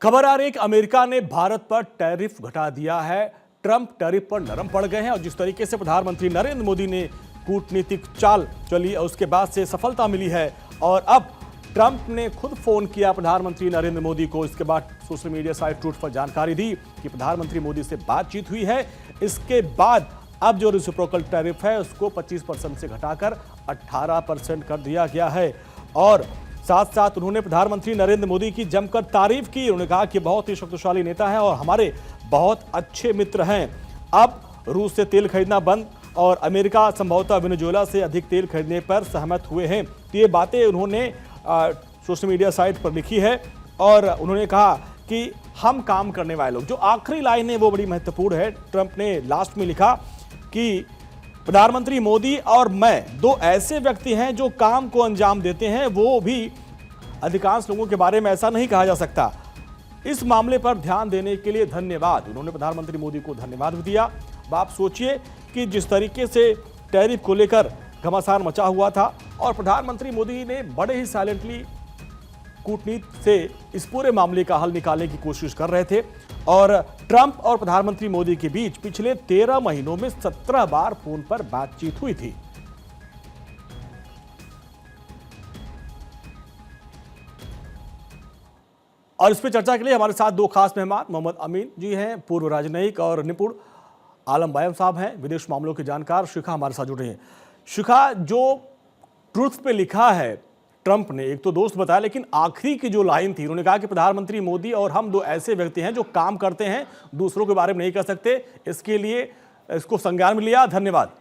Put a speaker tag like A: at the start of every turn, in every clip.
A: खबर आ रही है कि अमेरिका ने भारत पर टैरिफ घटा दिया है। ट्रंप टैरिफ पर नरम पड़ गए हैं और जिस तरीके से प्रधानमंत्री नरेंद्र मोदी ने कूटनीतिक चाल चली और उसके बाद से सफलता मिली है और अब ट्रंप ने खुद फोन किया प्रधानमंत्री नरेंद्र मोदी को। इसके बाद सोशल मीडिया साइट ट्रूथ पर जानकारी दी कि प्रधानमंत्री मोदी से बातचीत हुई है। इसके बाद अब जो रेसिप्रोकल टैरिफ है उसको 25% से घटाकर 18% कर दिया गया है और साथ साथ उन्होंने प्रधानमंत्री नरेंद्र मोदी की जमकर तारीफ की। उन्होंने कहा कि बहुत ही शक्तिशाली नेता हैं और हमारे बहुत अच्छे मित्र हैं। अब रूस से तेल खरीदना बंद और अमेरिका संभवतः वेनेजुएला से अधिक तेल खरीदने पर सहमत हुए हैं। तो ये बातें उन्होंने सोशल मीडिया साइट पर लिखी है और उन्होंने कहा कि हम काम करने वाले लोग। जो आखिरी लाइन है वो बड़ी महत्वपूर्ण है। ट्रंप ने लास्ट में लिखा कि प्रधानमंत्री मोदी और मैं दो ऐसे व्यक्ति हैं जो काम को अंजाम देते हैं। वो भी अधिकांश लोगों के बारे में ऐसा नहीं कहा जा सकता। इस मामले पर ध्यान देने के लिए धन्यवाद। उन्होंने प्रधानमंत्री मोदी को धन्यवाद भी दिया। आप सोचिए कि जिस तरीके से टैरिफ को लेकर घमासान मचा हुआ था और प्रधानमंत्री मोदी ने बड़े ही साइलेंटली कूटनीति से इस पूरे मामले का हल निकालने की कोशिश कर रहे थे और ट्रंप और प्रधानमंत्री मोदी के बीच पिछले 13 महीनों में 17 बार फोन पर बातचीत हुई थी। और इस पर चर्चा के लिए हमारे साथ दो खास मेहमान मोहम्मद अमीन जी हैं, पूर्व राजनयिक और निपुण, आलम बायम साहब हैं, विदेश मामलों के जानकार। शिखा हमारे साथ जुड़ रही हैं। शिखा, जो ट्रुथ पे लिखा है ट्रंप ने, एक तो दोस्त बताया, लेकिन आखिरी की जो लाइन थी उन्होंने कहा कि प्रधानमंत्री मोदी और हम दो ऐसे व्यक्ति हैं जो काम करते हैं, दूसरों के बारे में नहीं कह सकते। इसके लिए इसको संज्ञान में लिया, धन्यवाद।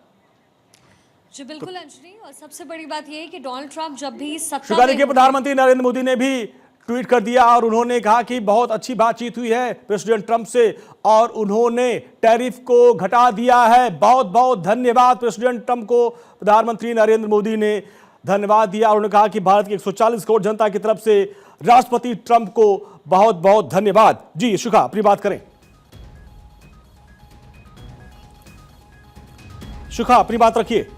B: जी बिल्कुल अंजलि, और सबसे बड़ी बात यह है कि डोनाल्ड ट्रंप जब भी
A: सत्ता में प्रधानमंत्री नरेंद्र मोदी ने भी ट्वीट कर दिया और उन्होंने कहा कि बहुत अच्छी बातचीत हुई है प्रेसिडेंट ट्रंप से और उन्होंने टैरिफ को घटा दिया है। बहुत बहुत धन्यवाद प्रेसिडेंट ट्रंप को। प्रधानमंत्री नरेंद्र मोदी ने धन्यवाद दिया और उन्होंने कहा कि भारत की 140 करोड़ जनता की तरफ से राष्ट्रपति ट्रंप को बहुत बहुत धन्यवाद। जी शिखा, अपनी बात करें। शिखा, अपनी बात रखिए।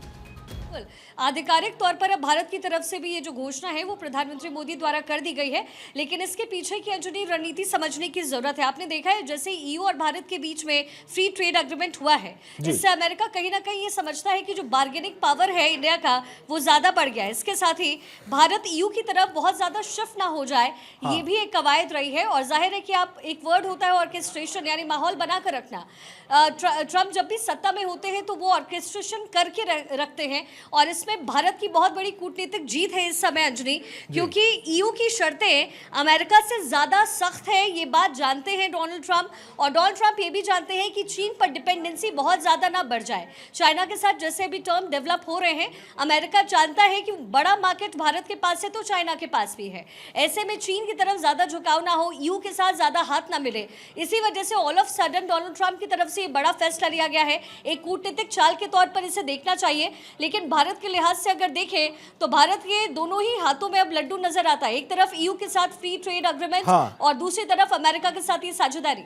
B: आधिकारिक तौर पर अब भारत की तरफ से भी ये जो घोषणा है वो प्रधानमंत्री मोदी द्वारा कर दी गई है, लेकिन इसके पीछे की अंजनी रणनीति समझने की जरूरत है। आपने देखा है जैसे ईयू और भारत के बीच में फ्री ट्रेड एग्रीमेंट हुआ है, इससे अमेरिका कहीं ना कहीं ये समझता है कि जो बार्गेनिंग पावर है इंडिया का वो ज्यादा बढ़ गया है। इसके साथ ही भारत ईयू की तरफ बहुत ज्यादा शिफ्ट ना हो जाए, ये भी एक कवायद रही है। और जाहिर है कि आप एक वर्ड होता है ऑर्केस्ट्रेशन, यानी माहौल बनाकर रखना। ट्रंप जब भी सत्ता में होते हैं तो वो ऑर्केस्ट्रेशन करके रखते हैं और इसमें भारत की बहुत बड़ी कूटनीतिक जीत है इस समय अंजनी, क्योंकि ईयू की शर्तें अमेरिका से ज्यादा सख्त है, ये बात जानते हैं डोनाल्ड ट्रंप। और डोनाल्ड ट्रंप ये भी जानते हैं कि चीन पर डिपेंडेंसी बहुत ज्यादा ना बढ़ जाए। चाइना के साथ जैसे भी टर्म डेवलप हो रहे हैं, अमेरिका जानता है कि बड़ा मार्केट भारत के पास है तो चाइना के पास भी है। ऐसे में चीन की तरफ ज्यादा झुकाव ना हो, ईयू के साथ ज्यादा हाथ ना मिले। इसी वजह से all of sudden Donald Trump की तरफ से ये बड़ा फैसला लिया गया है। एक कूटनीतिक चाल के तौर पर इसे देखना चाहिए, लेकिन भारत के लिहाज से अगर देखें तो भारत के दोनों ही हाथों में अब लड्डू नजर आता है। एक तरफ ईयू के साथ फ्री ट्रेड एग्रीमेंट और दूसरी तरफ अमेरिका के साथ ये साझेदारी।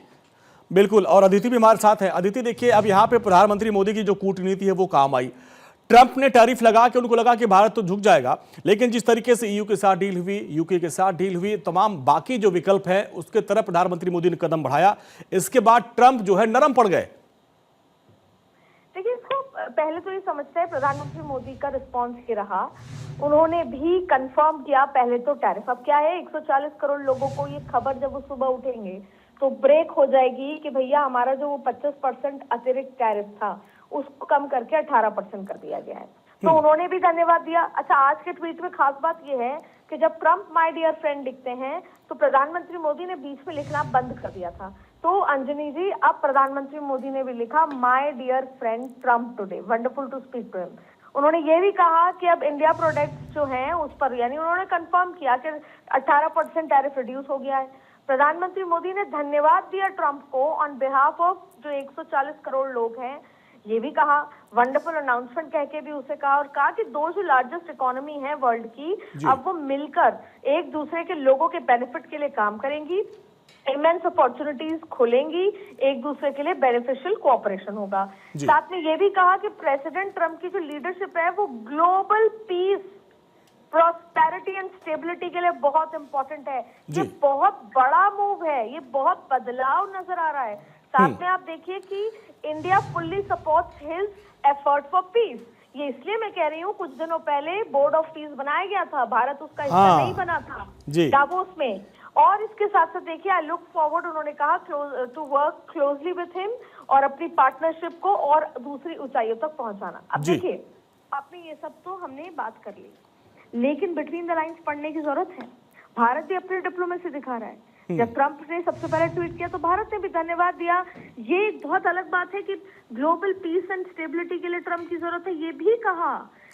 A: बिल्कुल, और अदिति भी हमारे साथ है। अदिति, देखिए अब यहाँ पे प्रधानमंत्री मोदी की जो कूटनीति है वो काम आई। ट्रंप ने टैरिफ लगा के उनको लगा कि भारत तो झुक जाएगा, लेकिन जिस तरीके से ईयू के साथ डील हुई, यूके के साथ डील हुई, तमाम बाकी जो विकल्प है उसके तरफ प्रधानमंत्री मोदी ने कदम बढ़ाया। इसके बाद ट्रंप जो है नरम पड़ गए।
C: देखिए, इसको पहले तो ये समझते हैं प्रधानमंत्री मोदी का रिस्पॉन्स ये रहा, उन्होंने भी कंफर्म किया पहले तो टैरिफ। अब क्या है, 140 करोड़ लोगों को ये खबर जब वो सुबह उठेंगे तो ब्रेक हो जाएगी कि भैया हमारा जो 25% अतिरिक्त टैरिफ था उसको कम करके 18% कर दिया गया है। तो उन्होंने भी धन्यवाद दिया। अच्छा, आज के ट्वीट में खास बात यह है कि जब ट्रंप माय डियर फ्रेंड लिखते हैं तो प्रधानमंत्री मोदी ने बीच में लिखना बंद कर दिया था। तो अंजनी जी, अब प्रधानमंत्री मोदी ने भी लिखा my dear friend Trump today, wonderful to speak to him. उन्होंने ये भी कहा कि अब इंडिया प्रोडक्ट्स जो हैं उस पर, यानी उन्होंने कंफर्म किया कि 18% टैरिफ रिड्यूस हो गया है। प्रधानमंत्री मोदी ने धन्यवाद दिया ट्रंप को ऑन बिहाफ ऑफ जो 140 करोड़ लोग हैं। ये भी कहा, वंडरफुल अनाउंसमेंट कह के भी उसे कहा, और कहा कि दो जो लार्जेस्ट इकोनॉमी है वर्ल्ड की, अब वो मिलकर एक दूसरे के लोगों के बेनिफिट के लिए काम करेंगी, इमेंस अपॉर्चुनिटीज खुलेंगी, एक दूसरे के लिए बेनिफिशियल कोऑपरेशन होगा। साथ में ये भी कहा कि प्रेसिडेंट ट्रंप की जो लीडरशिप है वो global piece prosperity and stability के लिए बहुत इंपॉर्टेंट है।
A: जी।
C: ये बहुत बड़ा मूव है, ये बहुत बदलाव नजर आ रहा है। साथ में आप देखिए कि India fully supports his effort for piece. ये इसलिए मैं कह रही हूँ, कुछ दिनों पहले बोर्ड ऑफ पीस बनाया गया था, भारत उसका हिस्सा नहीं बना था
A: जी।
C: डावोस में। और इसके साथ साथ देखिए, आई लुक फॉरवर्ड, उन्होंने कहा to work closely with him और अपनी पार्टनरशिप को और दूसरी ऊंचाइयों तक पहुंचाना। अब
A: जी।
C: देखिए, आपने ये सब तो हमने बात कर ली, लेकिन बिटवीन द लाइंस पढ़ने की जरूरत है। भारत भी अपनी डिप्लोमेसी दिखा रहा है। जब ट्रंप ने सबसे पहले ट्वीट किया तो भारत ने भी धन्यवाद दिया। ये एक बहुत अलग बात है कि ग्लोबल पीस एंड स्टेबिलिटी के लिए ट्रंप की जरूरत है, ये भी कहा।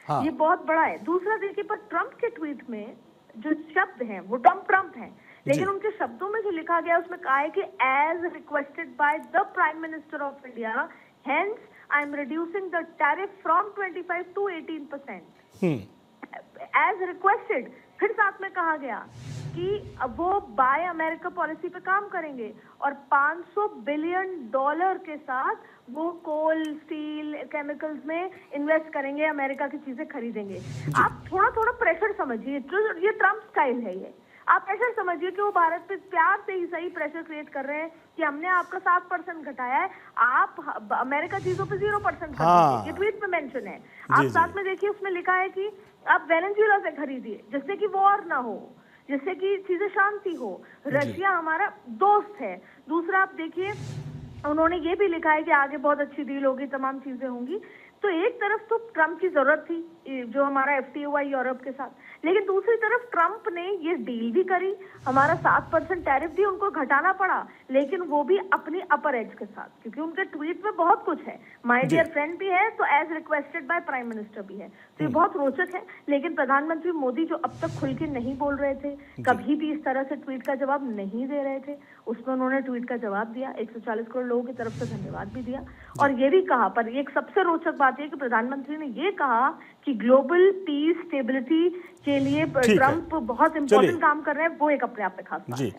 A: हाँ।
C: ये बहुत बड़ा है। दूसरा देखिए, पर ट्रंप के ट्वीट में जो शब्द हैं वो ट्रंप हैं, लेकिन उनके शब्दों में जो लिखा गया उसमें कहा है कि as requested by the prime minister of India, hence I am reducing the tariff from 25 to 18%। As requested. फिर साथ में कहा गया कि अब वो बाय अमेरिका पॉलिसी पे काम करेंगे और $500 बिलियन के साथ वो कोल, स्टील, केमिकल्स में इन्वेस्ट करेंगे, अमेरिका की चीजें खरीदेंगे। आप थोड़ा थोड़ा प्रेशर समझिए, ये ट्रम्प स्टाइल है। ये आप प्रेशर समझिए कि वो भारत पे प्यार से ही सही प्रेशर क्रिएट कर रहे हैं कि हमने आपका 7% घटाया है, आप अमेरिका चीजों पे 0% कर दीजिए। ये ट्वीट में मेंशन है। आप साथ में देखिए, उसमें लिखा है कि आप वेनेजुएला से खरीदिए जिससे कि वॉर ना हो, जिससे कि चीजें शांति हो। रशिया हमारा दोस्त है। दूसरा आप देखिए, उन्होंने ये भी लिखा है कि आगे बहुत अच्छी डील होगी, तमाम चीजें होंगी। तो एक तरफ तो ट्रंप की जरूरत थी, जो हमारा FTA हुआ यूरोप के साथ, लेकिन दूसरी तरफ ट्रंप ने ये डील भी करी, हमारा 7% टैरिफ भी उनको घटाना पड़ा, लेकिन वो भी अपनी अपर एज के साथ, क्योंकि उनके ट्वीट में बहुत कुछ है। माय डियर फ्रेंड भी है, तो as requested by prime minister भी है। तो ये बहुत रोचक है। लेकिन प्रधानमंत्री मोदी जो अब तक खुल के नहीं बोल रहे थे, कभी भी इस तरह से ट्वीट का जवाब नहीं दे रहे थे, उसमें उन्होंने ट्वीट का जवाब दिया। 140 करोड़ लोगों की तरफ से धन्यवाद भी दिया और ये भी कहा। पर एक सबसे रोचक बात है कि प्रधानमंत्री ने ये कहा कि ग्लोबल पीस स्टेबिलिटी के लिए ट्रंप बहुत इंपॉर्टेंट काम कर रहे हैं। वो एक अपने आप में खास बात है।